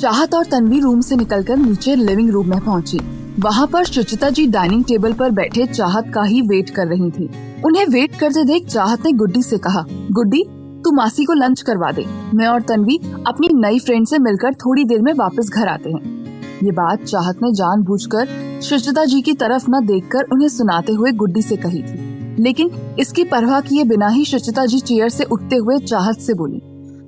चाहत और तन्वी रूम से निकलकर नीचे लिविंग रूम में पहुंची। वहाँ पर सुचिता जी डाइनिंग टेबल पर बैठे चाहत का ही वेट कर रही थी। उन्हें वेट करते देख चाहत ने गुड्डी से कहा, गुड्डी तू मासी को लंच करवा दे, मैं और तन्वी अपनी नई फ्रेंड से मिलकर थोड़ी देर में वापस घर आते हैं। ये बात चाहत ने जानबूझकर सुचिता जी की तरफ न देखकर उन्हें सुनाते हुए गुड्डी से कही थी, लेकिन इसकी परवाह किए बिना ही सुचिता जी चेयर से उठते हुए चाहत से बोली,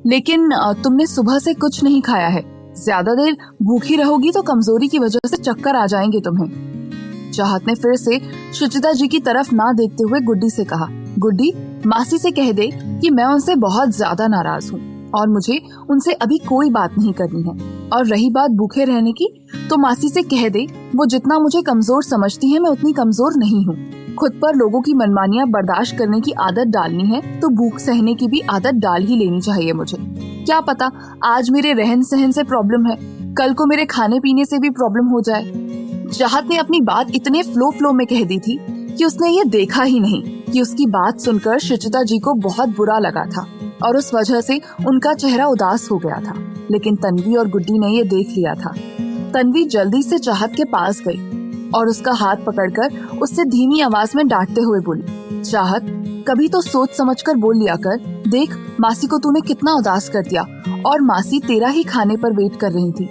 लेकिन तुमने सुबह से कुछ नहीं खाया है, ज्यादा देर भूखी रहोगी तो कमजोरी की वजह से चक्कर आ जाएंगे तुम्हें। चाहत ने फिर से सुचिता जी की तरफ ना देखते हुए गुड्डी से कहा, गुड्डी मासी से कह दे कि मैं उनसे बहुत ज्यादा नाराज हूँ और मुझे उनसे अभी कोई बात नहीं करनी है। और रही बात भूखे रहने की, तो मासी से कह दे वो जितना मुझे कमजोर समझती है मैं उतनी कमजोर नहीं हूँ। खुद पर लोगों की मनमानियां बर्दाश्त करने की आदत डालनी है तो भूख सहने की भी आदत डाल ही लेनी चाहिए मुझे। क्या पता आज मेरे रहन सहन से प्रॉब्लम है, कल को मेरे खाने पीने से भी प्रॉब्लम हो जाए। चाहत ने अपनी बात इतने फ्लो में कह दी थी कि उसने ये देखा ही नहीं कि उसकी बात सुनकर सुचिता जी को बहुत बुरा लगा था और उस वजह से उनका चेहरा उदास हो गया था। लेकिन तन्वी और गुड्डी ने ये देख लिया था। तन्वी जल्दी से चाहत के पास गई और उसका हाथ पकड़कर उससे धीमी आवाज में डांटते हुए बोली, चाहत कभी तो सोच समझकर बोल लिया कर, देख मासी को तूने कितना उदास कर दिया और मासी तेरा ही खाने पर वेट कर रही थी।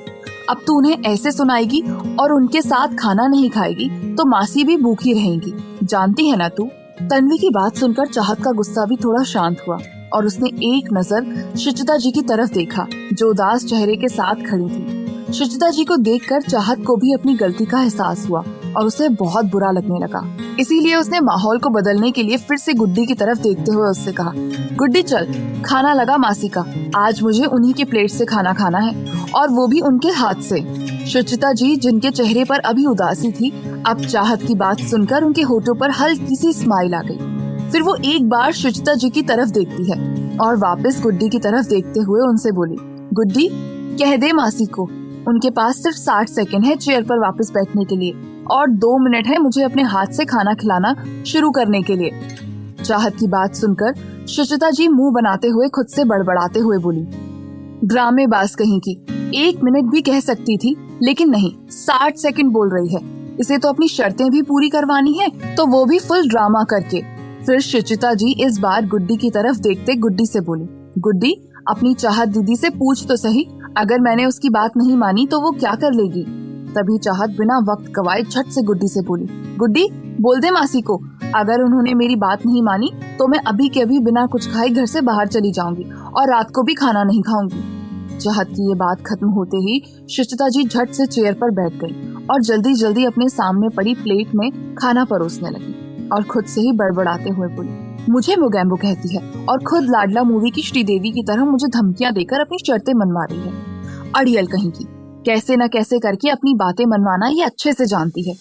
अब तू उन्हें ऐसे सुनाएगी और उनके साथ खाना नहीं खाएगी तो मासी भी भूखी रहेंगी, जानती है ना तू। तन्वी की बात सुनकर चाहत का गुस्सा भी थोड़ा शांत हुआ और उसने एक नजर सुचिता जी की तरफ देखा जो उदास चेहरे के साथ खड़ी थी। सुचिता जी को देखकर चाहत को भी अपनी गलती का एहसास हुआ और उसे बहुत बुरा लगने लगा। इसीलिए उसने माहौल को बदलने के लिए फिर से गुड्डी की तरफ देखते हुए उससे कहा, गुड्डी चल खाना लगा मासी का, आज मुझे उन्हीं के प्लेट से खाना खाना है और वो भी उनके हाथ से। सुचिता जी जिनके चेहरे पर अभी उदासी थी, अब चाहत की बात सुनकर उनके होठों पर हल्की सी स्माइल आ गई। फिर वो एक बार सुचिता जी की तरफ देखती है और वापस गुड्डी की तरफ देखते हुए उनसे बोली, गुड्डी कह दे मासी को उनके पास सिर्फ 60 सेकंड है चेयर पर वापस बैठने के लिए और 2 मिनट है मुझे अपने हाथ से खाना खिलाना शुरू करने के लिए। चाहत की बात सुनकर सुचिता जी मुंह बनाते हुए खुद से बड़बड़ाते हुए बोली, ड्रामेबाज कहीं की, 1 मिनट भी कह सकती थी लेकिन नहीं, 60 सेकंड बोल रही है। इसे तो अपनी शर्तें भी पूरी करवानी है तो वो भी फुल ड्रामा करके। फिर सुचिता जी इस बार गुड्डी की तरफ देखते गुड्डी से बोली, गुड्डी अपनी चाहत दीदी से पूछ तो सही, अगर मैंने उसकी बात नहीं मानी तो वो क्या कर लेगी। तभी चाहत बिना वक्त गवाए झट से गुड्डी से बोली, गुड्डी बोल दे मासी को, अगर उन्होंने मेरी बात नहीं मानी तो मैं अभी के अभी बिना कुछ खाए घर से बाहर चली जाऊंगी और रात को भी खाना नहीं खाऊंगी। चाहत की ये बात खत्म होते ही सुचिता जी झट से चेयर पर बैठ गई और जल्दी जल्दी अपने सामने पड़ी प्लेट में खाना परोसने लगी और खुद से ही बड़बड़ाते हुए बोली, मुझे मोगैम्बो कहती है और खुद लाडला मूवी की श्रीदेवी की तरह मुझे धमकियां देकर अपनी शर्तें मनवा रही है। अड़ियल कहीं की, कैसे न कैसे करके अपनी बातें मनवाना ये अच्छे से जानती है।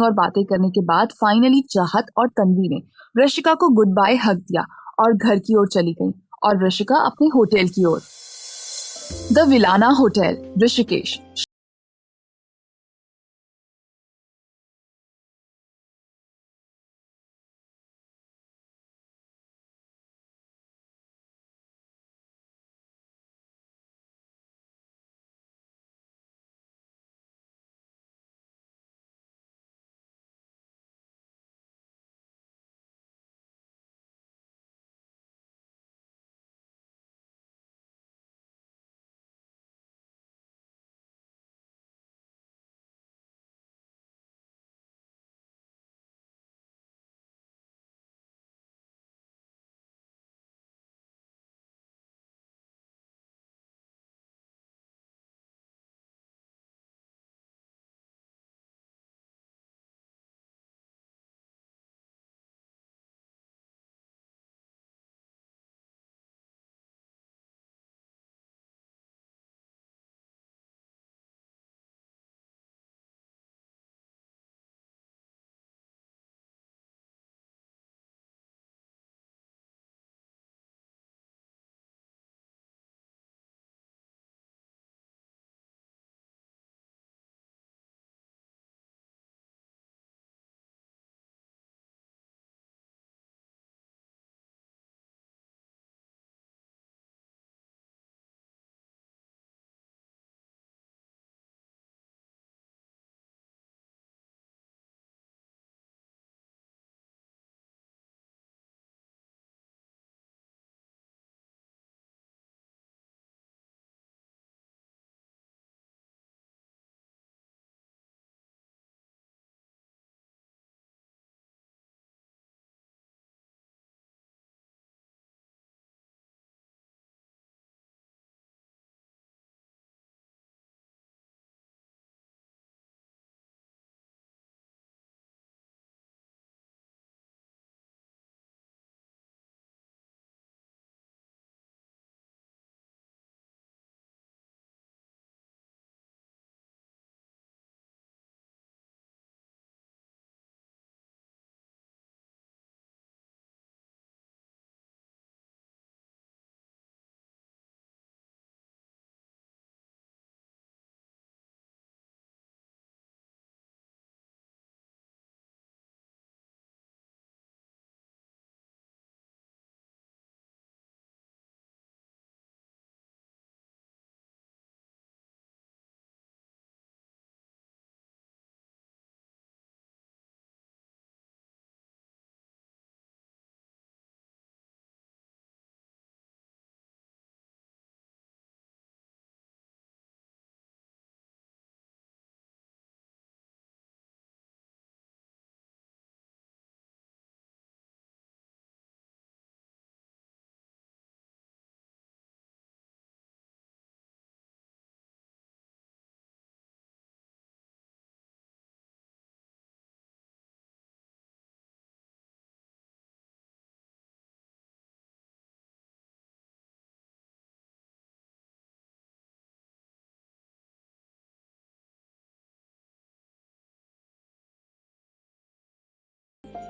और बातें करने के बाद फाइनली चाहत और तन्वी ने वृषिका को गुड बाय हग दिया और घर की ओर चली गई और वृषिका अपने होटल की ओर। The Vilana hotel, Rishikesh.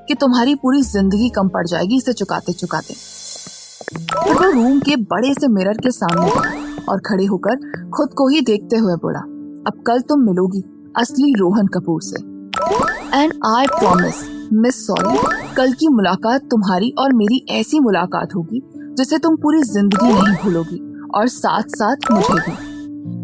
कि तुम्हारी पूरी जिंदगी कम पड़ जाएगी इसे चुकाते चुकाते। फिर वो रूम के बड़े से मिरर के सामने गया और खड़े होकर खुद को ही देखते हुए बोला, अब कल तुम मिलोगी असली रोहन कपूर से। And I promise miss sorry, कल की मुलाकात तुम्हारी और मेरी ऐसी मुलाकात होगी जिसे तुम पूरी जिंदगी नहीं भूलोगी, और साथ साथ मुझे भी।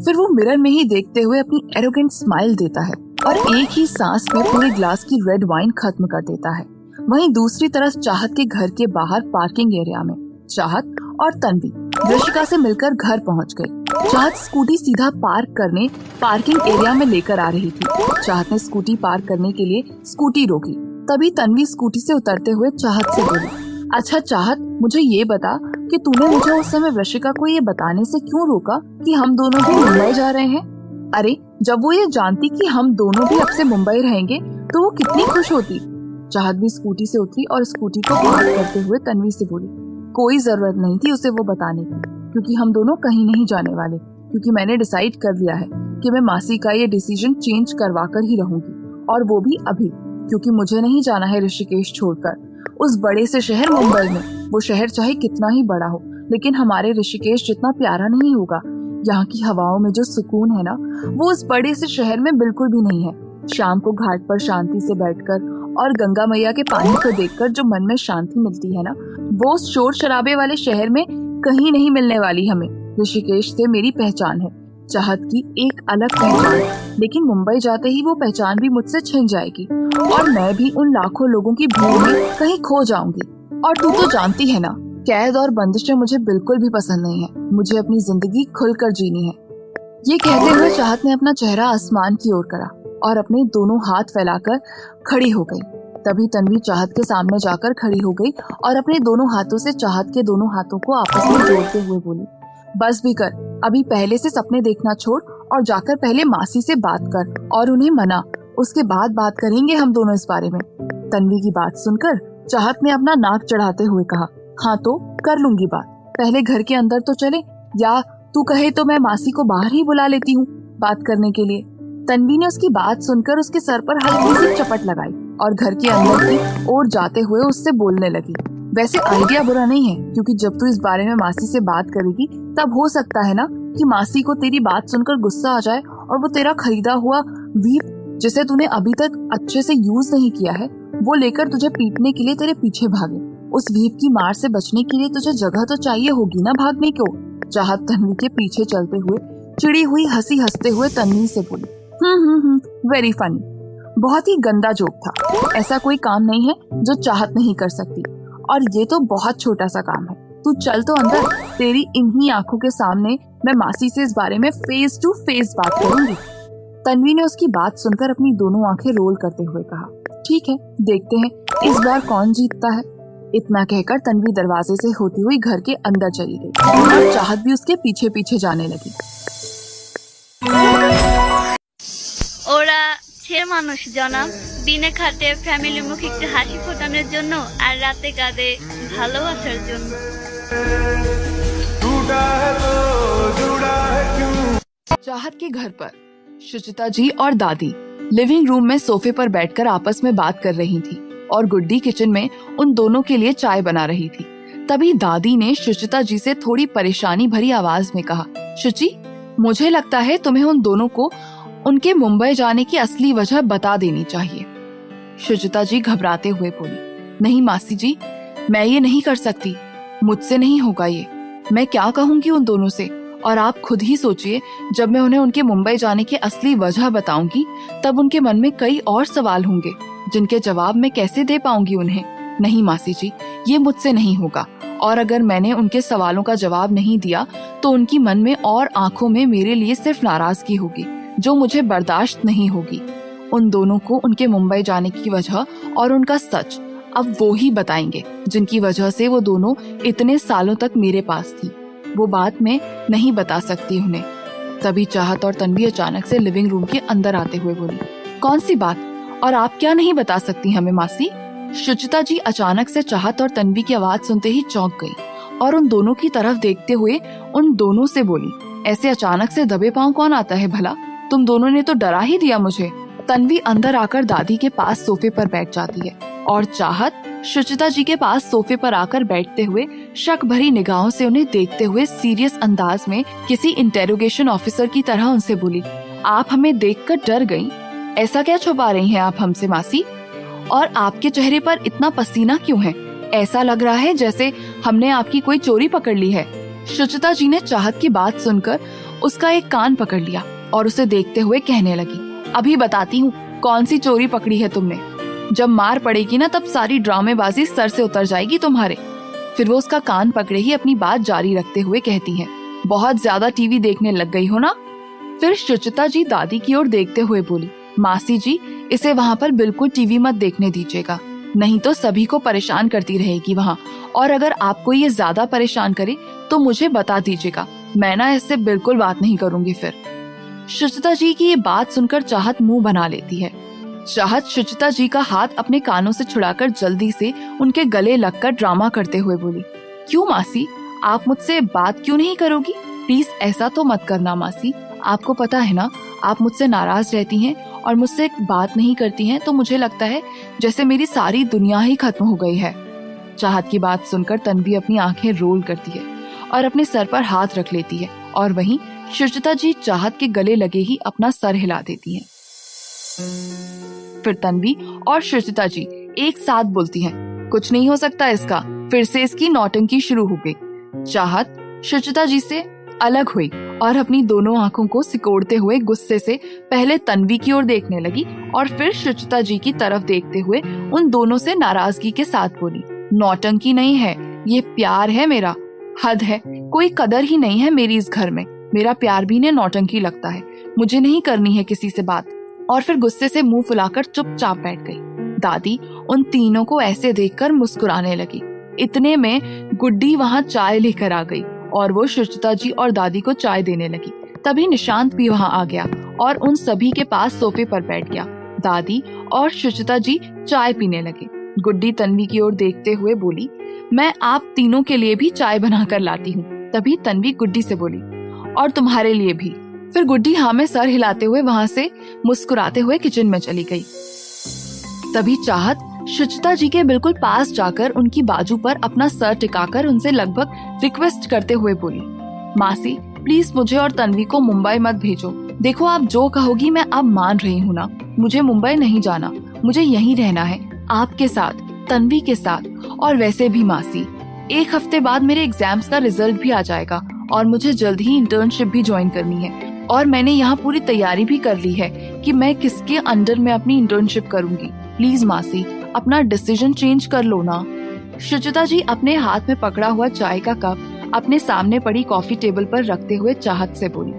फिर वो मिरर में ही देखते हुए अपनी एरोगेंट स्माइल देता है और एक ही सांस में पूरे ग्लास की रेड वाइन खत्म कर देता है। वहीं दूसरी तरफ चाहत के घर के बाहर पार्किंग एरिया में चाहत और तन्वी ऋषिका से मिलकर घर पहुंच गई। चाहत स्कूटी सीधा पार्क करने पार्किंग एरिया में लेकर आ रही थी। चाहत ने स्कूटी पार्क करने के लिए स्कूटी रोकी। तभी तन्वी स्कूटी से उतरते हुए चाहत से बोली, अच्छा चाहत, मुझे ये बता कि तूने मुझे उस समय ऋषिका को ये बताने से क्यों रोका कि हम दोनों भी मुंबई जा रहे हैं? अरे जब वो ये जानती कि हम दोनों भी अब से मुंबई रहेंगे तो वो कितनी खुश होती। चाहत भी स्कूटी से उतरी और स्कूटी को पार्क करते हुए तन्वी से बोली, कोई जरूरत नहीं थी उसे वो बताने की, क्योंकि हम दोनों कहीं नहीं जाने वाले, क्योंकि मैंने डिसाइड कर लिया है कि मैं मासी का ये डिसीजन चेंज करवा कर ही रहूंगी और वो भी अभी, क्योंकि मुझे नहीं जाना है ऋषिकेश छोड़कर उस बड़े से शहर मुंबई में। वो शहर चाहे कितना ही बड़ा हो, लेकिन हमारे ऋषिकेश जितना प्यारा नहीं होगा। यहाँ की हवाओं में जो सुकून है ना, वो उस बड़े से शहर में बिल्कुल भी नहीं है। शाम को घाट पर शांति से बैठकर और गंगा मैया के पानी को देखकर जो मन में शांति मिलती है ना, वो शोर शराबे वाले शहर में कहीं नहीं मिलने वाली हमें। ऋषिकेश से मेरी पहचान है, चाहत की एक अलग पहचान, लेकिन मुंबई जाते ही वो पहचान भी मुझसे छिन जाएगी और मैं भी उन लाखों लोगों की भीड़ में कहीं खो जाऊंगी। और तू तो जानती है ना, कैद और बंदिशें मुझे बिल्कुल भी पसंद नहीं है। मुझे अपनी जिंदगी खुलकर जीनी है। ये कहते हुए चाहत ने अपना चेहरा आसमान की ओर करा और अपने दोनों हाथ फैलाकर खड़ी हो गई। तभी तन्वी चाहत के सामने जाकर खड़ी हो गई और अपने दोनों हाथों से चाहत के दोनों हाथों को आपस में जोड़ते हुए बोली, बस भी कर, अभी पहले से सपने देखना छोड़ और जाकर पहले मासी से बात कर और उन्हें मना, उसके बाद बात करेंगे हम दोनों इस बारे में। तन्वी की बात सुनकर चाहत ने अपना नाक चढ़ाते हुए कहा, हाँ तो कर लूंगी बात, पहले घर के अंदर तो चले, या तू कहे तो मैं मासी को बाहर ही बुला लेती हूँ बात करने के लिए। तन्वी ने उसकी बात सुनकर उसके सर पर हल्की सी चपट लगाई और घर के अंदर की ओर जाते हुए उससे बोलने लगी, वैसे आइडिया बुरा नहीं है, क्योंकि जब तू इस बारे में मासी से बात करेगी तब हो सकता है ना कि मासी को तेरी बात सुनकर गुस्सा आ जाए और वो तेरा खरीदा हुआ वीप, जिसे तूने अभी तक अच्छे से यूज नहीं किया है, वो लेकर तुझे पीटने के लिए तेरे पीछे भागे। उस वीप की मार से बचने के लिए तुझे जगह तो चाहिए होगी ना भागने को। चाहत तन्वी के पीछे चलते हुए चिड़ी हुई हंसी हंसते हुए तन्वी से बोली, वेरी फनी, बहुत ही गंदा जोक था। ऐसा कोई काम नहीं है जो चाहत नहीं कर सकती, और ये तो बहुत छोटा सा काम है। तू चल तो अंदर, तेरी इन्हीं आंखों के सामने मैं मासी से इस बारे में फेस टू फेस बात करूंगी। तन्वी ने उसकी बात सुनकर अपनी दोनों आंखें रोल करते हुए कहा, ठीक है, देखते हैं इस बार कौन जीतता है। इतना कहकर तन्वी दरवाजे से होती हुई घर के अंदर चली गई और चाहत भी उसके पीछे पीछे जाने लगी। ওরা ছেলে মানুষ জনাব, দিনে খাটে ফ্যামিলির মুখে একটু হাসি ফোটানোর জন্য আর রাতে কাঁদে ভালোবাসার জন্য। चाहत के घर पर शुचिता जी और दादी लिविंग रूम में सोफे पर बैठकर आपस में बात कर रही थी और गुड्डी किचन में उन दोनों के लिए चाय बना रही थी। तभी दादी ने शुचिता जी से थोड़ी परेशानी भरी आवाज में कहा, शुचि, मुझे लगता है तुम्हें उन दोनों को उनके मुंबई जाने की असली वजह बता देनी चाहिए। शुचिता जी घबराते हुए बोली, नहीं मासी जी, मैं ये नहीं कर सकती, मुझसे नहीं होगा ये। मैं क्या कहूँगी उन दोनों से, और आप खुद ही सोचिए, जब मैं उन्हें उनके मुंबई जाने की असली वजह बताऊंगी तब उनके मन में कई और सवाल होंगे जिनके जवाब मैं कैसे दे पाऊंगी उन्हें। नहीं मासी जी, ये मुझसे नहीं होगा, और अगर मैंने उनके सवालों का जवाब नहीं दिया तो उनकी मन में और आंखों में मेरे लिए सिर्फ नाराजगी होगी जो मुझे बर्दाश्त नहीं होगी। उन दोनों को उनके मुंबई जाने की वजह और उनका सच अब वो ही बताएंगे जिनकी वजह से वो दोनों इतने सालों तक मेरे पास थी। वो बात मैं नहीं बता सकती उन्हें। तभी चाहत और तन्वी अचानक से लिविंग रूम के अंदर आते हुए बोली, कौन सी बात, और आप क्या नहीं बता सकती हमें मासी? शुचिता जी अचानक से चाहत और तन्वी की आवाज सुनते ही चौंक गई और उन दोनों की तरफ देखते हुए उन दोनों से बोली, ऐसे अचानक से दबे पांव कौन आता है भला? तुम दोनों ने तो डरा ही दिया मुझे। तन्वी अंदर आकर दादी के पास सोफे पर बैठ जाती है और चाहत शुचिता जी के पास सोफे पर आकर बैठते हुए शक भरी निगाहों से उन्हें देखते हुए सीरियस अंदाज में किसी इंटेरोगेशन ऑफिसर की तरह उनसे बोली, आप हमें देखकर डर गईं? ऐसा क्या छुपा रही हैं आप हमसे मासी? और आपके चेहरे पर इतना पसीना क्यों है? ऐसा लग रहा है जैसे हमने आपकी कोई चोरी पकड़ ली है। शुचिता जी ने चाहत की बात सुनकर उसका एक कान पकड़ लिया और उसे देखते हुए कहने लगी, अभी बताती हूँ कौन सी चोरी पकड़ी है तुमने। जब मार पड़ेगी ना तब सारी ड्रामेबाजी सर से उतर जाएगी तुम्हारे। फिर वो उसका कान पकड़े ही अपनी बात जारी रखते हुए कहती हैं, बहुत ज्यादा टीवी देखने लग गई हो ना? फिर शुचिता जी दादी की ओर देखते हुए बोली, मासी जी, इसे वहाँ पर बिल्कुल टीवी मत देखने दीजिएगा, नहीं तो सभी को परेशान करती रहेगी वहाँ, और अगर आपको ये ज्यादा परेशान करे तो मुझे बता दीजिएगा, मैं ना इससे बिल्कुल बात नहीं करूँगी। फिर शुचिता जी की ये बात सुनकर चाहत मुंह बना लेती है। चाहत शुचिता जी का हाथ अपने कानों से छुड़ाकर जल्दी से उनके गले लगकर ड्रामा करते हुए बोली, क्यों मासी, आप मुझसे बात क्यों नहीं करोगी? प्लीज ऐसा तो मत करना मासी, आपको पता है ना आप मुझसे नाराज रहती हैं और मुझसे बात नहीं करती हैं तो मुझे लगता है जैसे मेरी सारी दुनिया ही खत्म हो गई है। चाहत की बात सुनकर तन्वी अपनी आंखें रोल करती है और अपने सर पर हाथ रख लेती है और वहीं सुचिता जी चाहत के गले लगे ही अपना सर हिला देती हैं। फिर तन्वी और सुचिता जी एक साथ बोलती हैं, कुछ नहीं हो सकता इसका। फिर से इसकी नौटंकी शुरू हो गई। चाहत सुचिता जी से अलग हुई और अपनी दोनों आंखों को सिकोड़ते हुए गुस्से से पहले तन्वी की ओर देखने लगी और फिर सुचिता जी की तरफ देखते हुए उन दोनों से नाराजगी के साथ बोली, नौटंकी नहीं है, ये प्यार है मेरा। हद है, कोई कदर ही नहीं है मेरी इस घर में। मेरा प्यार भी ने नौटंकी लगता है। मुझे नहीं करनी है किसी से बात। और फिर गुस्से से मुंह फुलाकर चुपचाप बैठ गई। दादी उन तीनों को ऐसे देखकर मुस्कुराने लगी। इतने में गुड्डी वहाँ चाय लेकर आ गई और वो सुचिता जी और दादी को चाय देने लगी। तभी निशांत भी वहाँ आ गया और उन सभी के पास सोफे पर बैठ गया। दादी और सुचिता जी चाय पीने लगे। गुड्डी तन्वी की ओर देखते हुए बोली, मैं आप तीनों के लिए भी चाय बनाकर लाती हूँ। तभी तन्वी गुड्डी से बोली, और तुम्हारे लिए भी। फिर गुड्डी हाँ में सर हिलाते हुए वहाँ से मुस्कुराते हुए किचन में चली गई। तभी चाहत सुचिता जी के बिल्कुल पास जाकर उनकी बाजू पर अपना सर टिकाकर उनसे लगभग रिक्वेस्ट करते हुए बोली, मासी प्लीज मुझे और तन्वी को मुंबई मत भेजो। देखो आप जो कहोगी मैं अब मान रही हूँ ना। मुझे मुंबई नहीं जाना, मुझे यहीं रहना है आपके साथ, तन्वी के साथ। और वैसे भी मासी, 1 हफ्ते बाद मेरे एग्जाम्स का रिजल्ट भी आ जाएगा और मुझे जल्द ही इंटर्नशिप भी ज्वाइन करनी है। और मैंने यहाँ पूरी तैयारी भी कर ली है कि मैं किसके अंडर में अपनी इंटर्नशिप करूंगी। प्लीज मासी अपना डिसीजन चेंज कर लो ना। सुचिता जी अपने हाथ में पकड़ा हुआ चाय का कप अपने सामने पड़ी कॉफी टेबल पर रखते हुए चाहत से बोली,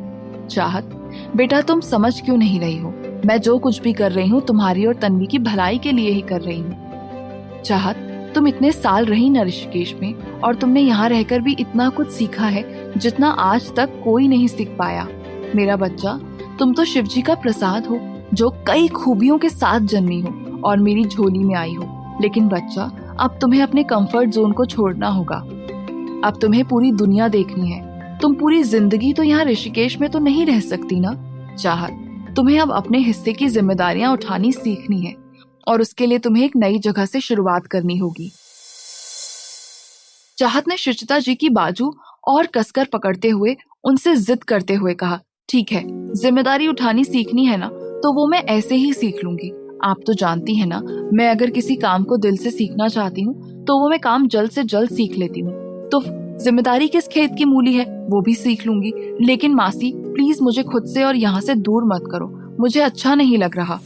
चाहत बेटा तुम समझ क्यों नहीं रही हो? मैं जो कुछ भी कर रही हूँ तुम्हारी और तन्वी की भलाई के लिए ही कर रही हूँ। चाहत तुम इतने साल रही न ऋषिकेश में और तुमने यहाँ रहकर भी इतना कुछ सीखा है जितना आज तक कोई नहीं सीख पाया। मेरा बच्चा, तुम तो शिव जी का प्रसाद हो जो कई खूबियों के साथ जन्मी हो और मेरी झोली में आई हो। लेकिन बच्चा, अब तुम्हें अपने कंफर्ट जोन को छोड़ना होगा। अब तुम्हें पूरी दुनिया देखनी है। तुम पूरी जिंदगी तो यहाँ ऋषिकेश में तो नहीं रह सकती ना। चाहत, तुम्हें अब अपने हिस्से की जिम्मेदारियां उठानी सीखनी है और उसके लिए तुम्हें एक नई जगह से शुरुआत करनी होगी। चाहत ने सुचिता जी की बाजू और कसकर पकड़ते हुए उनसे जिद करते हुए कहा, ठीक है, जिम्मेदारी उठानी सीखनी है ना तो वो मैं ऐसे ही सीख लूंगी। आप तो जानती है ना, मैं अगर किसी काम को दिल से सीखना चाहती हूँ तो वो मैं काम जल्द से जल्द सीख लेती हूँ। तो जिम्मेदारी किस खेत की मूली है वो भी सीख लूंगी। लेकिन मासी प्लीज मुझे खुद से और यहाँ से दूर मत करो, मुझे अच्छा नहीं लग रहा।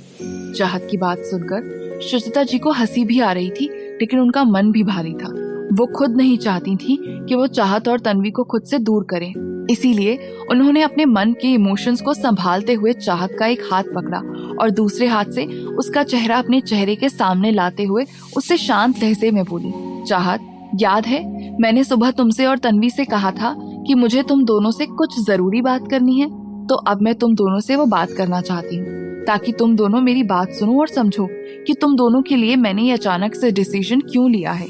चाहत की बात सुनकर सुचिता जी को हंसी भी आ रही थी, लेकिन उनका मन भी भारी था। वो खुद नहीं चाहती थी कि वो चाहत और तन्वी को खुद से दूर करें। इसीलिए उन्होंने अपने मन के इमोशंस को संभालते हुए चाहत का एक हाथ पकड़ा और दूसरे हाथ से उसका चेहरा अपने चेहरे के सामने लाते हुए उससे शांत लहजे में बोली, चाहत याद है मैंने सुबह तुमसे और तन्वी से कहा था कि मुझे तुम दोनों से कुछ जरूरी बात करनी है। तो अब मैं तुम दोनों से वो बात करना चाहती हूँ ताकि तुम दोनों मेरी बात सुनो और समझो कि तुम दोनों के लिए मैंने ये अचानक से डिसीजन क्यों लिया है।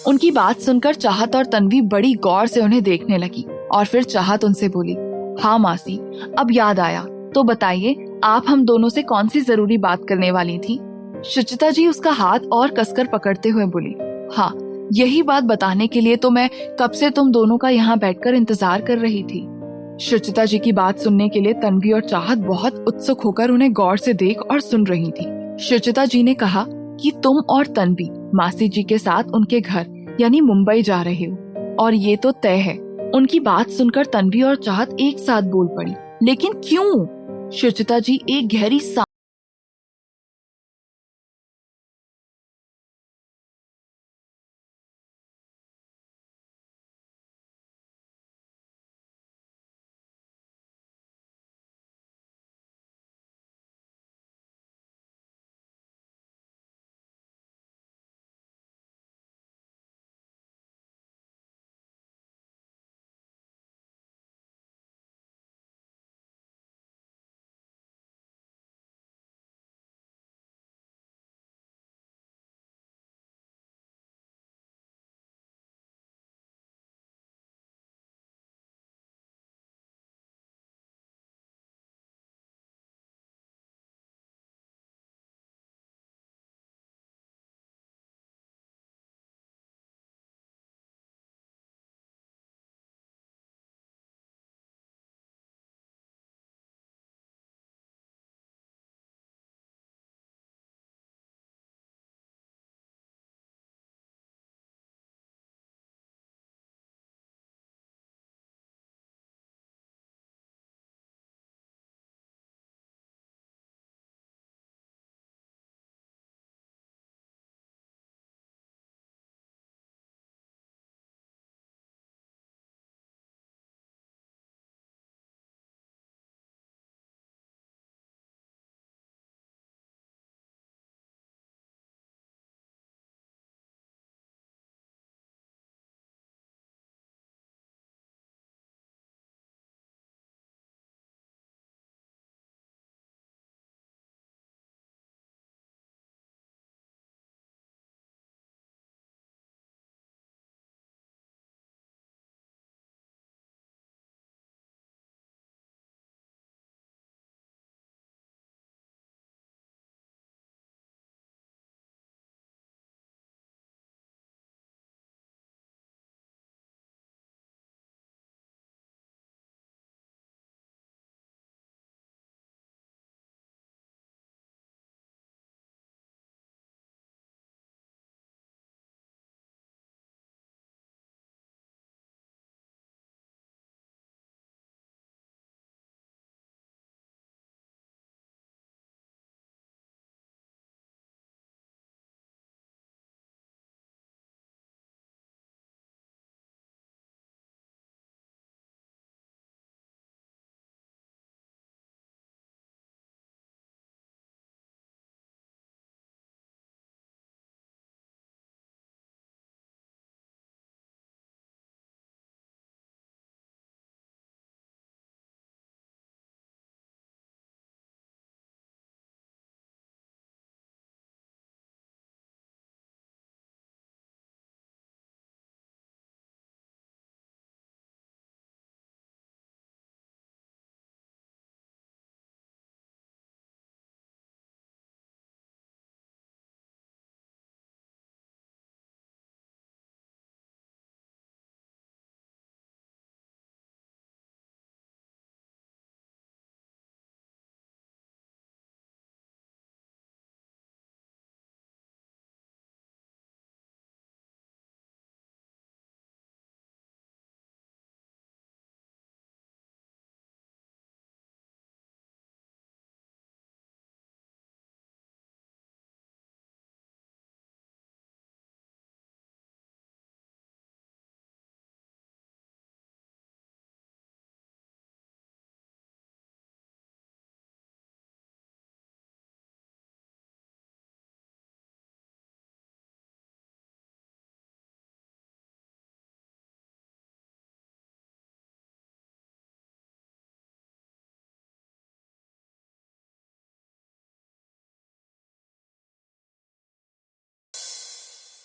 उनकी बात सुनकर चाहत और तन्वी बड़ी गौर से उन्हें देखने लगी और फिर चाहत उनसे बोली, हाँ मासी, अब याद आया, तो बताइए आप हम दोनों से कौन सी जरूरी बात करने वाली थी? सुचिता जी उसका हाथ और कसकर पकड़ते हुए बोली, हाँ यही बात बताने के लिए तो मैं कब से तुम दोनों का यहाँ बैठकर इंतजार कर रही थी। सुचिता जी की बात सुनने के लिए तन्वी और चाहत बहुत उत्सुक होकर उन्हें गौर से देख और सुन रही थी। सुचिता जी ने कहा कि तुम और तन्वी मासी जी के साथ उनके घर यानी मुंबई जा रहे हो और ये तो तय है। उनकी बात सुनकर तन्वी और चाहत एक साथ बोल पड़ी, लेकिन क्यों? सुचिता जी एक गहरी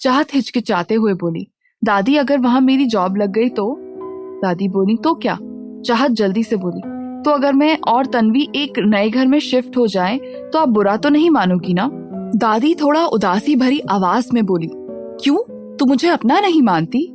चाहत हिचकिचाते हुए बोली, दादी अगर वहाँ मेरी जॉब लग गई तो? दादी बोली, तो क्या? चाहत जल्दी से बोली, तो अगर मैं और तन्वी एक नए घर में शिफ्ट हो जाएं, तो आप बुरा तो नहीं मानोगी ना? दादी थोड़ा उदासी भरी आवाज में बोली, क्यों, तू मुझे अपना नहीं मानती?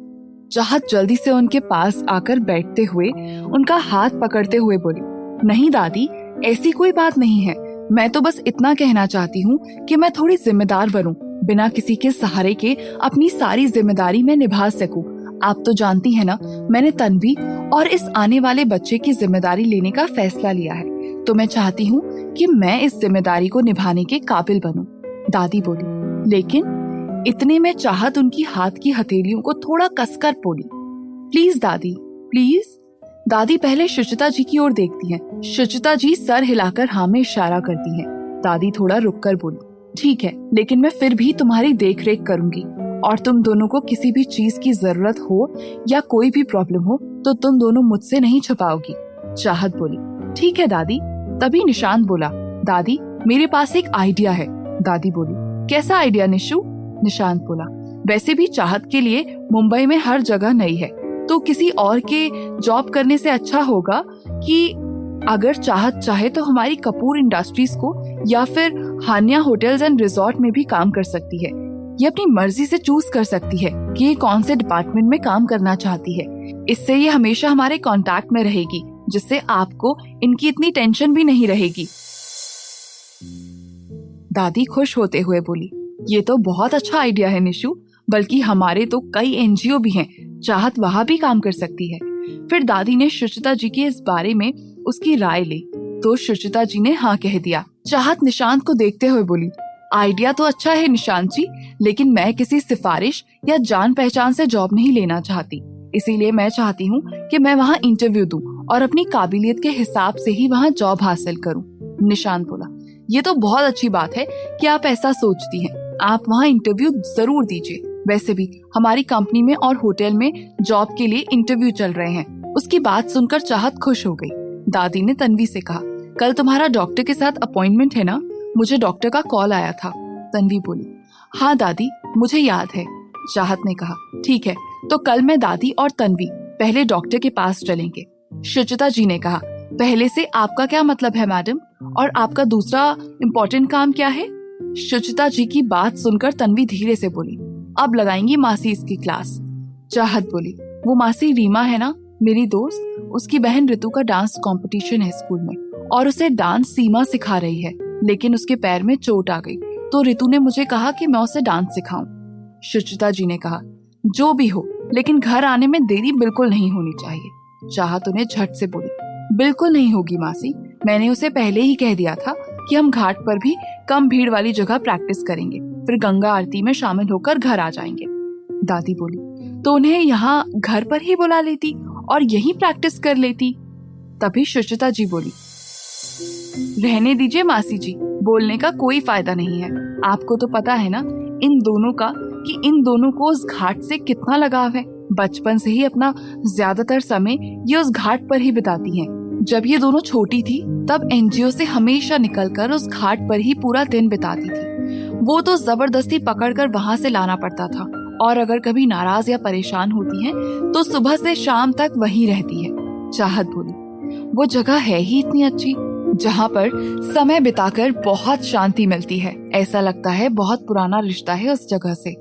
चाहत जल्दी से उनके पास आकर बैठते हुए उनका हाथ पकड़ते हुए बोली, नहीं दादी, ऐसी कोई बात नहीं है। मैं तो बस इतना कहना चाहती हूँ कि मैं थोड़ी जिम्मेदार बनूं, बिना किसी के सहारे के अपनी सारी जिम्मेदारी में निभा सकूं। आप तो जानती है ना, मैंने तन्वी और इस आने वाले बच्चे की जिम्मेदारी लेने का फैसला लिया है, तो मैं चाहती हूँ कि मैं इस जिम्मेदारी को निभाने के काबिल बनूं। दादी बोली, लेकिन इतने में चाहत उनकी हाथ की हथेलियों को थोड़ा कसकर बोली, प्लीज दादी, प्लीज। दादी पहले शुचिता जी की ओर देखती हैं। शुचिता जी सर हिलाकर हाँ में इशारा करती हैं। दादी थोड़ा रुककर बोली, ठीक है, लेकिन मैं फिर भी तुम्हारी देख रेख करूंगी, और तुम दोनों को किसी भी चीज की जरूरत हो या कोई भी प्रॉब्लम हो तो तुम दोनों मुझसे नहीं छुपाओगी। चाहत बोली, ठीक है दादी। तभी निशांत बोला, दादी मेरे पास एक आइडिया है। दादी बोली, कैसा आइडिया निशु? निशांत बोला, वैसे भी चाहत के लिए मुंबई में हर जगह नई है, तो किसी और के जॉब करने से अच्छा होगा कि अगर चाहत चाहे तो हमारी कपूर इंडस्ट्रीज को या फिर हानिया होटल्स एंड रिजॉर्ट में भी काम कर सकती है। ये अपनी मर्जी से चूज कर सकती है कि ये कौन से डिपार्टमेंट में काम करना चाहती है। इससे ये हमेशा हमारे कांटेक्ट में रहेगी, जिससे आपको इनकी इतनी टेंशन भी नहीं रहेगी। दादी खुश होते हुए बोली, ये तो बहुत अच्छा आइडिया है निशु, बल्कि हमारे तो कई एनजीओ भी हैं, चाहत वहाँ भी काम कर सकती है। फिर दादी ने शुचिता जी के इस बारे में उसकी राय ली, तो शुचिता जी ने हाँ कह दिया। चाहत निशांत को देखते हुए बोली, आइडिया तो अच्छा है निशांत जी, लेकिन मैं किसी सिफारिश या जान पहचान से जॉब नहीं लेना चाहती, इसीलिए मैं चाहती हूँ कि मैं वहाँ इंटरव्यू दूं और अपनी काबिलियत के हिसाब से ही वहाँ जॉब हासिल करूँ। निशांत बोला, ये तो बहुत अच्छी बात है कि आप ऐसा सोचती हैं, आप वहाँ इंटरव्यू जरूर दीजिए। वैसे भी हमारी कंपनी में और होटल में जॉब के लिए इंटरव्यू चल रहे हैं। उसकी बात सुनकर चाहत खुश हो गई। दादी ने तन्वी से कहा, कल तुम्हारा डॉक्टर के साथ अपॉइंटमेंट है ना? मुझे डॉक्टर का कॉल आया था। तन्वी बोली, हाँ दादी, मुझे याद है। चाहत ने कहा, ठीक है, तो कल मैं दादी और तन्वी पहले डॉक्टर के पास चलेंगे। शुचिता जी ने कहा, पहले से आपका क्या मतलब है मैडम, और आपका दूसरा इम्पोर्टेंट काम क्या है? शुचिता जी की बात सुनकर तन्वी धीरे से बोली, अब लगाएंगी मासी इसकी क्लास। चाहत बोली, वो मासी रीमा है ना, मेरी दोस्त, उसकी बहन ऋतु का डांस कंपटीशन है स्कूल में, और उसे डांस सीमा सिखा रही है, लेकिन उसके पैर में चोट आ गई, तो ऋतु ने मुझे कहा कि मैं उसे डांस सिखाऊं। शुचिता जी ने कहा, जो भी हो, लेकिन घर आने में देरी बिल्कुल नहीं होनी चाहिए। चाहत उन्हें झट से बोली, बिल्कुल नहीं होगी मासी, मैंने उसे पहले ही कह दिया था कि हम घाट पर भी कम भीड़ वाली जगह प्रैक्टिस करेंगे, फिर गंगा आरती में शामिल होकर घर आ जाएंगे। दादी बोली, तो उन्हें यहाँ घर पर ही बुला लेती और यहीं प्रैक्टिस कर लेती। तभी शुचिता जी बोली, रहने दीजिए मासी जी, बोलने का कोई फायदा नहीं है। आपको तो पता है ना इन दोनों का कि इन दोनों को उस घाट से कितना लगाव है। बचपन से ही अपना ज्यादातर समय ये उस घाट पर ही बिताती हैं। जब ये दोनों छोटी थी तब एनजीओ से हमेशा निकलकर उस घाट पर ही पूरा दिन बिताती थी। वो तो जबरदस्ती पकड़कर वहाँ से लाना पड़ता था, और अगर कभी नाराज या परेशान होती हैं तो सुबह से शाम तक वहीं रहती है। चाहत बोली, वो जगह है ही इतनी अच्छी, जहाँ पर समय बिताकर बहुत शांति मिलती है। ऐसा लगता है बहुत पुराना रिश्ता है उस जगह से।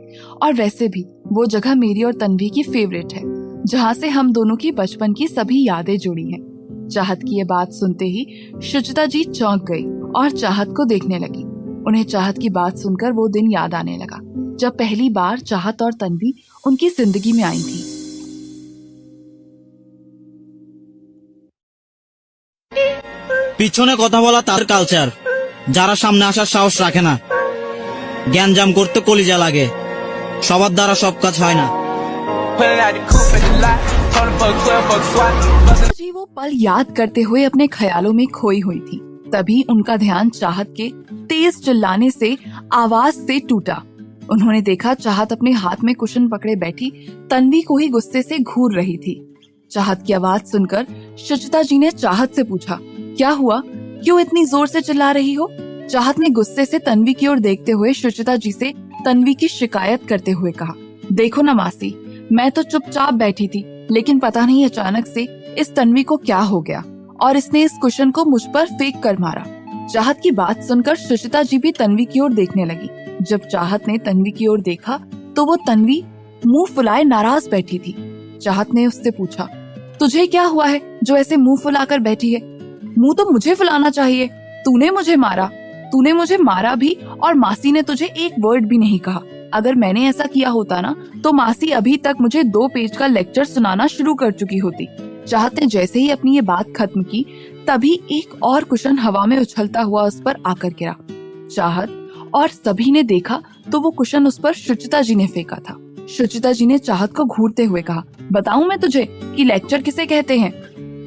और वैसे भी वो जगह मेरी और तन्वी की फेवरेट है, जहाँ से हम दोनों की बचपन की सभी यादें जुड़ी हैं। चाहत की ये बात सुनते ही शुचिता जी चौंक गई और चाहत को देखने लगी। उन्हें चाहत की बात सुनकर वो दिन याद आने लगा जब पहली बार चाहत और तन्वी उनकी जिंदगी में आई थी। পিছনে কথা বলা তার কালচার, যারা সামনে আসার সাহস রাখে না। জ্ঞানজাম করতে কলিজা লাগে, সবার দ্বারা সব কাজ হয় না। जी वो पल याद करते हुए अपने ख्यालों में खोई हुई थी। तभी उनका ध्यान चाहत के तेज चिल्लाने से आवाज से टूटा। उन्होंने देखा चाहत अपने हाथ में कुशन पकड़े बैठी तन्वी को ही गुस्से से घूर रही थी। चाहत की आवाज सुनकर शुचिता जी ने चाहत से पूछा, क्या हुआ, क्यों इतनी जोर से चिल्ला रही हो? चाहत ने गुस्से से तन्वी की ओर देखते हुए शुचिता जी से तन्वी की शिकायत करते हुए कहा, देखो ना मासी, मैं तो चुपचाप बैठी थी, लेकिन पता नहीं अचानक से इस तन्वी को क्या हो गया और इसने इस कुशन को मुझ पर फेंक कर मारा। चाहत की बात सुनकर सुचिता जी भी तन्वी की ओर देखने लगी। जब चाहत ने तन्वी की ओर देखा तो वो तन्वी मुंह फुलाए नाराज बैठी थी। चाहत ने उससे पूछा, तुझे क्या हुआ है जो ऐसे मुंह फुलाकर बैठी है? मुंह तो मुझे फुलाना चाहिए, तूने मुझे मारा भी और मासी ने तुझे एक वर्ड भी नहीं कहा। अगर मैंने ऐसा किया होता ना तो मासी अभी तक मुझे 2 पेज का लेक्चर सुनाना शुरू कर चुकी होती। चाहत ने जैसे ही अपनी ये बात खत्म की तभी एक और कुशन हवा में उछलता हुआ उस पर आकर गिरा। चाहत और सभी ने देखा तो वो कुशन उस पर सुचिता जी ने फेंका था। सुचिता जी ने चाहत को घूरते हुए कहा, बताऊं मैं तुझे कि लेक्चर किसे कहते हैं?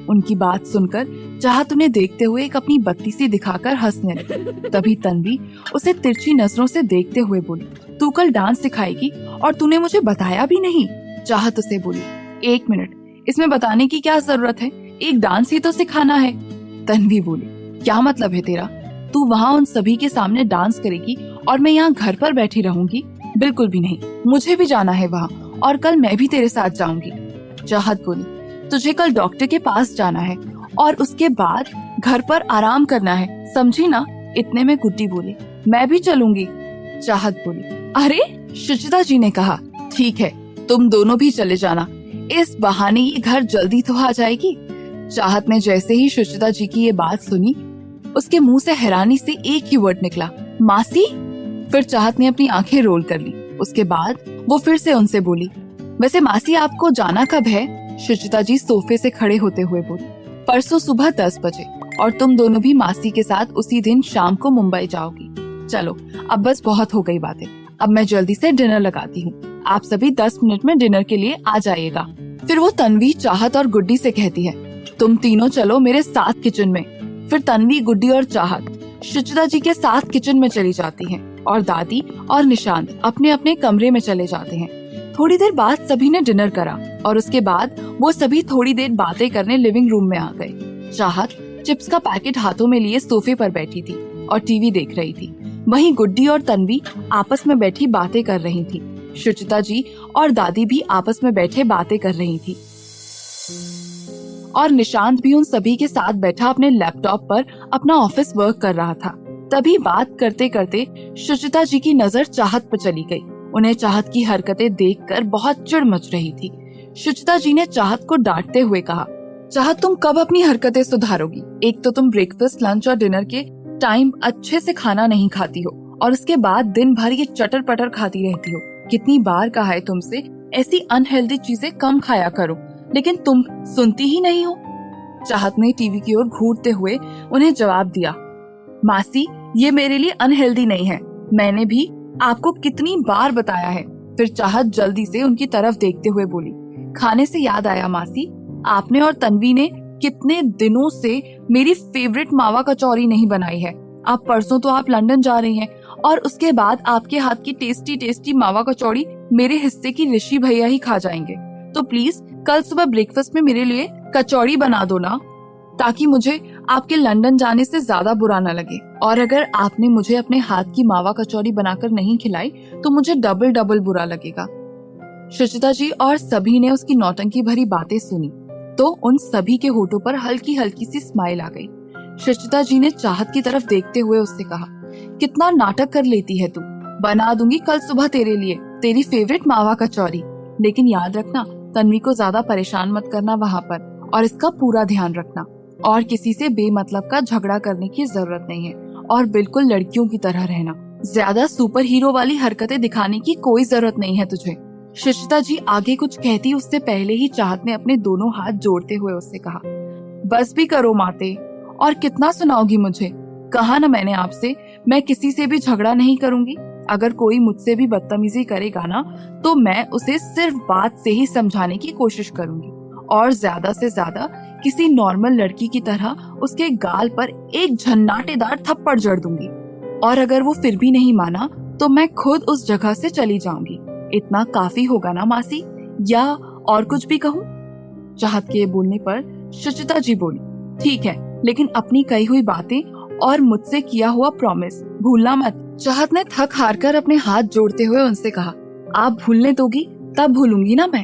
उनकी बात सुनकर चाहत उन्हें देखते हुए एक अपनी बत्ती सी दिखाकर हंसने लगी। तभी तन्वी उसे तिरछी नजरों से देखते हुए बोली, तू कल डांस सिखाएगी और तूने मुझे बताया भी नहीं। चाहत उसे बोली, 1 मिनट, इसमें बताने की क्या जरूरत है, एक डांस ही तो सिखाना है। तन्वी बोली, क्या मतलब है तेरा? तू वहाँ उन सभी के सामने डांस करेगी और मैं यहाँ घर पर बैठी रहूंगी? बिल्कुल भी नहीं, मुझे भी जाना है वहाँ और कल मैं भी तेरे साथ जाऊंगी। चाहत बोली, तुझे कल डॉक्टर के पास जाना है और उसके बाद घर पर आराम करना है, समझी ना? इतने में गुड्डी बोली, मैं भी चलूंगी। चाहत बोली, अरे सुचिता जी ने कहा, ठीक है तुम दोनों भी चले जाना, इस बहाने ये घर जल्दी तो आ जाएगी। चाहत ने जैसे ही सुचिता जी की ये बात सुनी उसके मुंह से हैरानी से एक ही वर्ड निकला, मासी। फिर चाहत ने अपनी आंखें रोल कर ली। उसके बाद वो फिर से उनसे बोली, वैसे मासी आपको जाना कब है? सुचिता जी सोफे से खड़े होते हुए बोली, परसों सुबह 10 बजे और तुम दोनों भी मासी के साथ उसी दिन शाम को मुंबई जाओगी। चलो अब बस बहुत हो गई बातें, अब मैं जल्दी से डिनर लगाती हूँ, आप सभी 10 मिनट में डिनर के लिए आ जाइएगा। फिर वो तन्वी, चाहत और गुड्डी से कहती है, तुम तीनों चलो मेरे साथ किचन में। फिर तन्वी, गुड्डी और चाहत सुचिता जी के साथ किचन में चली जाती हैं और दादी और निशांत अपने अपने कमरे में चले जाते हैं। थोड़ी देर बाद सभी ने डिनर करा और उसके बाद वो सभी थोड़ी देर बातें करने लिविंग रूम में आ गए। चाहत चिप्स का पैकेट हाथों में लिए सोफे पर बैठी थी और टीवी देख रही थी। वहीं गुड्डी और तन्वी आपस में बैठी बातें कर रही थी। सुचिता जी और दादी भी आपस में बैठे बातें कर रही थी और निशांत भी उन सभी के साथ बैठा अपने लैपटॉप पर अपना ऑफिस वर्क कर रहा था। तभी बात करते करते सुचिता जी की नजर चाहत पर चली गई। उन्हें चाहत की हरकतें देखकर बहुत चिढ़ मच रही थी। सुचिता जी ने चाहत को डांटते हुए कहा, चाहत तुम कब अपनी हरकतें सुधारोगी? एक तो तुम ब्रेकफास्ट, लंच और डिनर के टाइम अच्छे से खाना नहीं खाती हो और उसके बाद दिन भर ये चटर पटर खाती रहती हो। कितनी बार कहा है तुमसे ऐसी अनहेल्दी चीजें कम खाया करो, लेकिन तुम सुनती ही नहीं हो। चाहत ने टीवी की ओर घूरते हुए उन्हें जवाब दिया, मासी ये मेरे लिए अनहेल्दी नहीं है, मैंने भी आपको कितनी बार बताया है। फिर चाहत जल्दी से उनकी तरफ देखते हुए बोली, खाने से याद आया मासी, आपने और तन्वी ने कितने दिनों से मेरी फेवरेट मावा कचौरी नहीं बनाई है। अब परसों तो आप लंदन जा रही हैं और उसके बाद आपके हाथ की टेस्टी टेस्टी मावा कचौड़ी मेरे हिस्से की ऋषि भैया ही खा जाएंगे। तो प्लीज कल सुबह ब्रेकफास्ट में मेरे लिए कचौड़ी बना दो ना, ताकि मुझे आपके लंदन जाने से ज्यादा बुरा न लगे। और अगर आपने मुझे अपने हाथ की मावा कचौड़ी बनाकर नहीं खिलाई तो मुझे डबल डबल बुरा लगेगा। सुचिता जी और सभी ने उसकी नौटंकी भरी बातें सुनी तो उन सभी के होठों पर हल्की हल्की सी स्माइल आ गई। सुचिता जी ने चाहत की तरफ देखते हुए उससे कहा, कितना नाटक कर लेती है तू, बना दूंगी कल सुबह तेरे लिए तेरी फेवरेट मावा कचौरी, लेकिन याद रखना तन्वी को ज्यादा परेशान मत करना वहाँ पर और इसका पूरा ध्यान रखना और किसी से बेमतलब का झगड़ा करने की जरूरत नहीं है और बिल्कुल लड़कियों की तरह रहना। ज्यादा सुपर हीरो वाली हरकतें दिखाने की कोई जरूरत नहीं है तुझे। सुचिता जी आगे कुछ कहती उससे पहले ही चाहत ने अपने दोनों हाथ जोड़ते हुए उससे कहा, बस भी करो माते, और कितना सुनाओगी मुझे? कहा ना मैंने आपसे मैं किसी से भी झगड़ा नहीं करूंगी। अगर कोई मुझसे भी बदतमीजी करेगा ना तो मैं उसे सिर्फ बात से ही समझाने की कोशिश करूंगी और ज्यादा से ज्यादा किसी नॉर्मल लड़की की तरह उसके गाल पर एक झन्नाटेदार थप्पड़ जड़ दूंगी और अगर वो फिर भी नहीं माना तो मैं खुद उस जगह से चली जाऊंगी। इतना काफी होगा ना मासी, या और कुछ भी कहूँ? चाहत के बोलने पर सुचिता जी बोली, ठीक है, लेकिन अपनी कही हुई बातें और मुझसे किया हुआ प्रॉमिस भूलना मत। चाहत ने थक हार कर अपने हाथ जोड़ते हुए उनसे कहा, आप भूलने दोगी तब भूलूंगी ना मैं।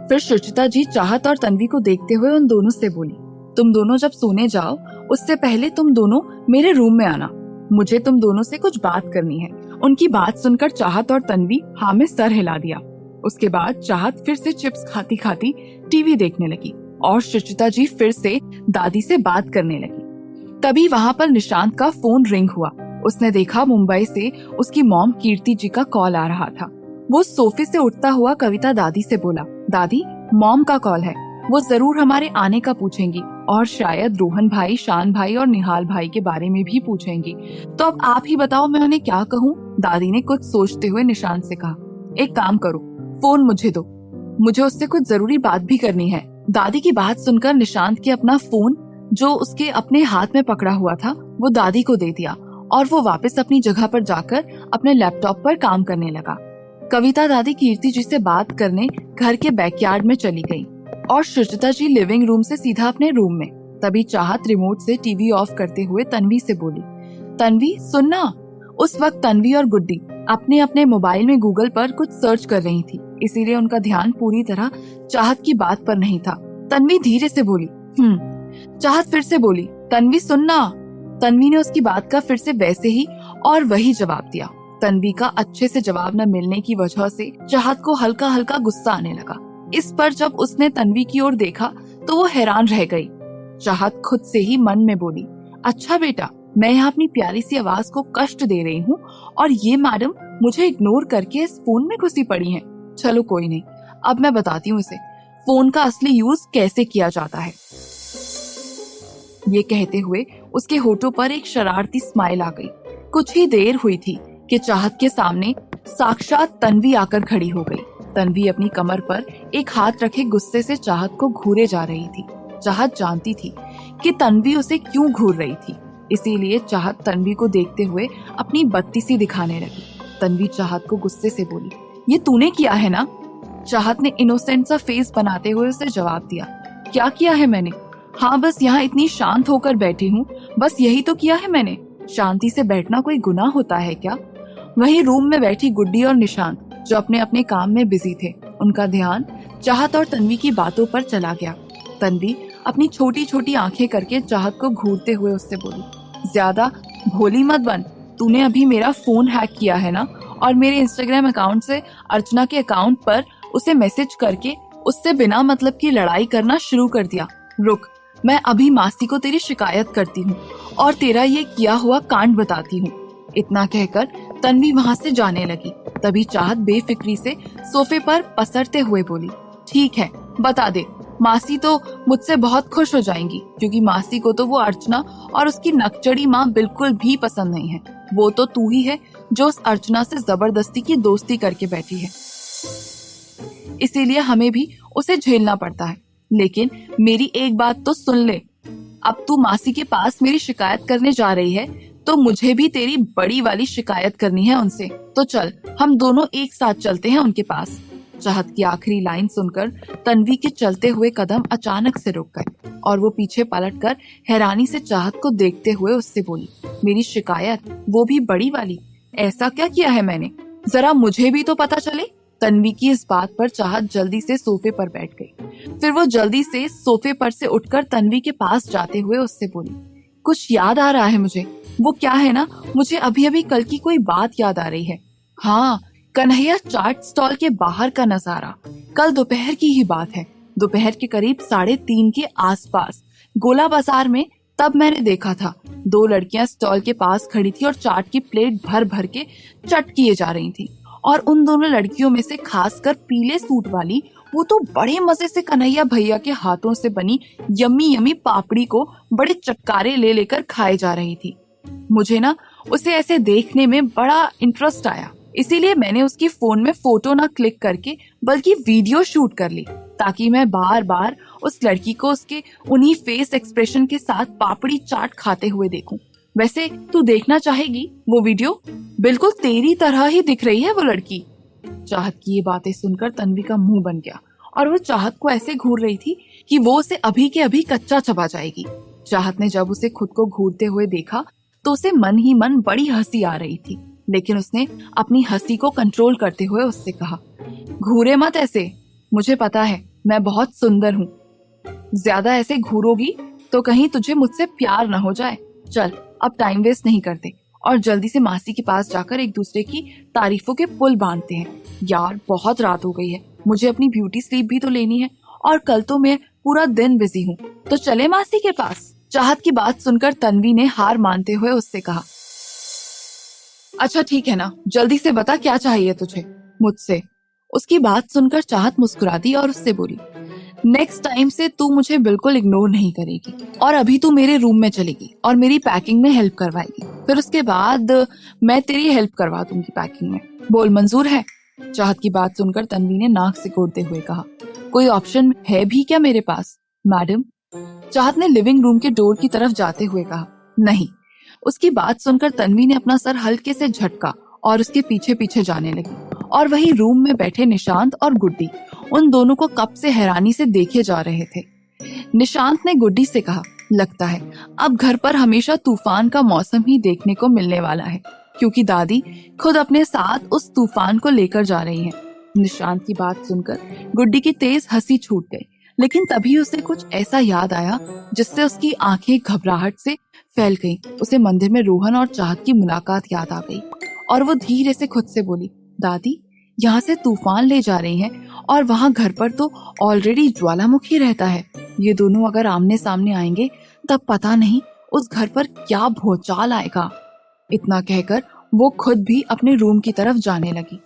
फिर सुचिता जी चाहत और तन्वी को देखते हुए उन दोनों से बोली, तुम दोनों जब सोने जाओ उससे पहले तुम दोनों मेरे रूम में आना, मुझे तुम दोनों से कुछ बात करनी है। उनकी बात सुनकर चाहत और तन्वी हाँ में सर हिला दिया। उसके बाद चाहत फिर से चिप्स खाती खाती टीवी देखने लगी और सुचिता जी फिर से दादी से बात करने लगी। तभी वहाँ पर निशांत का फोन रिंग हुआ। उसने देखा मुंबई से उसकी मॉम कीर्ति जी का कॉल आ रहा था। वो सोफे से उठता हुआ कविता दादी से बोला, दादी मॉम का कॉल है, वो जरूर हमारे आने का पूछेंगी और शायद रोहन भाई, शान भाई और निहाल भाई के बारे में भी पूछेंगी। तो अब आप ही बताओ मैं उन्हें क्या कहूँ। दादी ने कुछ सोचते हुए निशांत से कहा, एक काम करो, फोन मुझे दो, मुझे उससे कुछ जरूरी बात भी करनी है। दादी की बात सुनकर निशांत के अपना फोन जो उसके अपने हाथ में पकड़ा हुआ था वो दादी को दे दिया और वो वापस अपनी जगह पर जाकर अपने लैपटॉप पर काम करने लगा। कविता दादी कीर्ति जी से बात करने घर के बैकयार्ड में चली गई और सुचिता जी लिविंग रूम से सीधा अपने रूम में। तभी चाहत रिमोट से टीवी ऑफ करते हुए तन्वी से बोली, तन्वी सुनना। उस वक्त तन्वी और गुड्डी अपने अपने मोबाइल में गूगल पर कुछ सर्च कर रही थी, इसीलिए उनका ध्यान पूरी तरह चाहत की बात पर नहीं था। तन्वी धीरे से बोली, चाहत फिर से बोली, तन्वी सुनना। तन्वी ने उसकी बात का फिर से वैसे ही और वही जवाब दिया। तन्वी का अच्छे से जवाब न मिलने की वजह से चाहत को हल्का हल्का गुस्सा आने लगा। इस पर जब उसने तन्वी की ओर देखा तो वो हैरान रह गई। चाहत खुद से ही मन में बोली, अच्छा बेटा, मैं यहाँ अपनी प्यारी सी आवाज को कष्ट दे रही हूँ और ये मैडम मुझे इग्नोर करके इस फोन में घुसी पड़ी हैं। चलो कोई नहीं, अब मैं बताती हूँ इसे फोन का असली यूज कैसे किया जाता है। ये कहते हुए उसके होठों पर एक शरारती स्माइल आ गई। कुछ ही देर हुई थी कि चाहत के सामने साक्षात तन्वी आकर खड़ी हो गई। तन्वी अपनी कमर पर एक हाथ रखे गुस्से से चाहत को घूरे जा रही थी। चाहत जानती थी कि तन्वी उसे क्यों घूर रही थी, इसीलिए चाहत तन्वी को देखते हुए अपनी बत्तीसी दिखाने लगी। तन्वी चाहत को गुस्से से बोली, ये तूने किया है ना? चाहत ने इनोसेंट सा फेस बनाते हुए उसे जवाब दिया, क्या किया है मैंने? हाँ बस यहाँ इतनी शांत होकर बैठी हूँ, बस यही तो किया है मैंने। शांति से बैठना कोई गुनाह होता है क्या? वहीं रूम में बैठी गुड्डी और निशांत जो अपने अपने काम में बिजी थे, उनका ध्यान चाहत और तन्वी की बातों पर चला गया। तन्वी अपनी छोटी छोटी आंखें करके चाहत को घूरते हुए उससे बोली, ज्यादा भोली मत बन, तूने अभी मेरा फोन हैक किया है ना, और मेरे इंस्टाग्राम अकाउंट से अर्चना के अकाउंट पर उसे मैसेज करके उससे बिना मतलब की लड़ाई करना शुरू कर दिया। रुक, मैं अभी मासी को तेरी शिकायत करती हूँ और तेरा ये किया हुआ कांड बताती हूँ। इतना कहकर तन्वी वहाँ से जाने लगी। तभी चाहत बेफिक्री से सोफे पर पसरते हुए बोली, ठीक है बता दे, मासी तो मुझसे बहुत खुश हो जाएंगी, क्योंकि मासी को तो वो अर्चना और उसकी नकचड़ी माँ बिल्कुल भी पसंद नहीं है। वो तो तू ही है जो उस अर्चना से जबरदस्ती की दोस्ती करके बैठी है, इसीलिए हमें भी उसे झेलना पड़ता है। लेकिन मेरी एक बात तो सुन ले, अब तू मासी के पास मेरी शिकायत करने जा रही है तो मुझे भी तेरी बड़ी वाली शिकायत करनी है उनसे। तो चल हम दोनों एक साथ चलते हैं उनके पास। चाहत की आखिरी लाइन सुनकर तन्वी के चलते हुए कदम अचानक से रुक गए और वो पीछे पलटकर हैरानी से चाहत को देखते हुए उससे बोली, मेरी शिकायत, वो भी बड़ी वाली? ऐसा क्या किया है मैंने, जरा मुझे भी तो पता चले। तन्वी की इस बात पर चाहत जल्दी से सोफे पर बैठ गई। फिर वो जल्दी से सोफे पर से उठकर तन्वी के पास जाते हुए उससे बोली, कुछ याद आ रहा है मुझे। वो क्या है ना, मुझे अभी अभी कल की कोई बात याद आ रही है। हाँ, कन्हैया चाट स्टॉल के बाहर का नजारा। कल दोपहर की ही बात है, दोपहर के करीब 3:30 के आसपास गोला बाजार में। तब मैंने देखा था 2 लड़कियां स्टॉल के पास खड़ी थी और चाट की प्लेट भर भर के चट किए जा रही थी। और उन दोनों लड़कियों में से खासकर पीले सूट वाली, वो तो बड़े मजे से कन्हैया भैया के हाथों से बनी यम्मी यम्मी पापड़ी को बड़े चटकारे ले लेकर खाए जा रही थी। मुझे ना उसे ऐसे देखने में बड़ा इंटरेस्ट आया, इसीलिए मैंने उसकी फोन में फोटो ना क्लिक करके बल्कि वीडियो शूट कर ली, ताकि मैं बार बार उस लड़की को उसके उन्हीं फेस एक्सप्रेशन के साथ पापड़ी चाट खाते हुए देखूं। वैसे तू देखना चाहेगी वो वीडियो? बिल्कुल तेरी तरह ही दिख रही है वो लड़की। चाहत की ये बातें सुनकर तन्वी का मुंह बन गया और वो चाहत को ऐसे घूर रही थी कि वो उसे अभी के अभी कच्चा चबा जाएगी। चाहत ने जब उसे खुद को घूरते हुए देखा तो उसे मन ही मन बड़ी हंसी आ रही थी, लेकिन उसने अपनी हंसी को कंट्रोल करते हुए उससे कहा, घूरे मत ऐसे, मुझे पता है मैं बहुत सुंदर हूँ। ज्यादा ऐसे घूरोगी तो कहीं तुझे मुझसे प्यार न हो जाए। चल अब टाइम वेस्ट नहीं करते और जल्दी से मासी के पास जाकर एक दूसरे की तारीफों के पुल बांधते हैं। यार बहुत रात हो गई है, मुझे अपनी ब्यूटी स्लीप भी तो लेनी है और कल तो मैं पूरा दिन बिजी हूँ, तो चले मासी के पास। चाहत की बात सुनकर तन्वी ने हार मानते हुए उससे कहा, अच्छा ठीक है ना, जल्दी से बता क्या चाहिए तुझे मुझसे। उसकी बात सुनकर चाहत मुस्कुरा दी और उससे बोली, नेक्स्ट टाइम से तू मुझे बिल्कुल इग्नोर नहीं करेगी और अभी तू मेरे रूम में चलेगी और मेरी पैकिंग में हेल्प करवाएगी, फिर उसके बाद मैं तेरी हेल्प करवा दूंगी पैकिंग में। बोल मंजूर है? चाहत की बात सुनकर तन्वी ने नाक सिकोड़ते हुए कहा, कोई ऑप्शन है भी क्या मेरे पास मैडम? चाहत ने लिविंग रूम के डोर की तरफ जाते हुए कहा, नहीं। उसकी बात सुनकर तन्वी ने अपना सर हल्के से झटका और उसके पीछे पीछे जाने लगी और वही रूम में बैठे निशांत और गुड्डी उन दोनों को कब से हैरानी से देखे जा रहे थे। निशांत ने गुड्डी से कहा, लगता है अब घर पर हमेशा तूफान का मौसम ही देखने को मिलने वाला है, क्योंकि दादी खुद अपने साथ उस तूफान को लेकर जा रही हैं। निशांत की बात सुनकर गुड्डी की तेज हंसी छूट गई, लेकिन तभी उसे कुछ ऐसा याद आया जिससे उसकी आंखें घबराहट से फैल गईं। उसे मंदिर में रोहन और चाहत की मुलाकात याद आ गई और वो धीरे से खुद से बोली, दादी यहाँ से तूफान ले जा रही हैं और वहाँ घर पर तो ऑलरेडी ज्वालामुखी रहता है। ये दोनों अगर आमने सामने आएंगे तब पता नहीं उस घर पर क्या भूचाल आएगा। इतना कहकर वो खुद भी अपने रूम की तरफ जाने लगी।